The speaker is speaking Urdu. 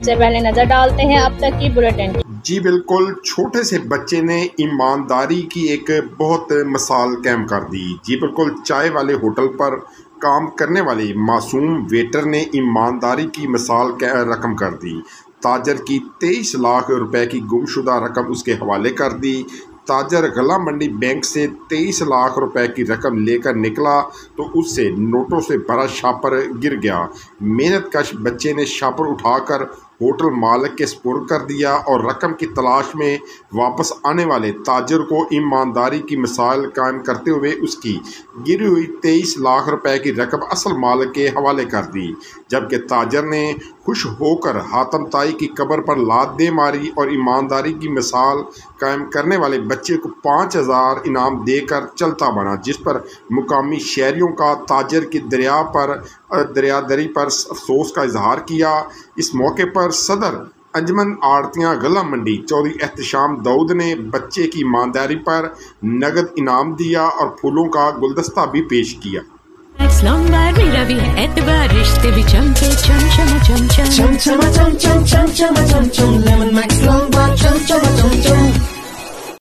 سے پہلے نظر ڈالتے ہیں اب تک کی بلیٹن۔ جی بالکل، چھوٹے سے بچے نے ایمانداری کی ایک بہت مثال قائم کر دی۔ جی بالکل، چائے والے ہوٹل پر کام کرنے والے معصوم ویٹر نے ایمانداری کی مثال رقم کر دی۔ تاجر کی 23 لاکھ روپے کی گم شدہ رقم اس کے حوالے کر دی۔ تاجر غلہ منڈی بینک سے 23 لاکھ روپے کی رقم لے کر نکلا تو اس سے نوٹوں سے بھرا شاپر گر گیا۔ محنت کش بچے نے شاپر اٹھا کر ہوٹل مالک کے سپرد کر دیا اور رقم کی تلاش میں واپس آنے والے تاجر کو ایمانداری کی مثال قائم کرتے ہوئے اس کی گری ہوئی 23 لاکھ روپے کی رقم اصل مالک کے حوالے کر دی، جبکہ تاجر نے خوش ہو کر حاتم طائی کی قبر پر لات دے ماری اور ایمانداری کی مثال قائم کرنے والے بچے کو 5000 انعام دے کر چلتا بنا، جس پر مقامی شہریوں کا تاجر کی دریاداری پر افسوس کا اظہار کیا۔ اس موقع پر صدر انجمن آڑتیاں غلہ منڈی چودھری احتشام داؤد نے بچے کی ایمانداری پر نقد انعام دیا اور پھولوں کا گلدستہ بھی پیش کیا۔ میرا بھی ہے اعتبار، رشتے بھی چمکے چم چم چم چم چم چم چم چم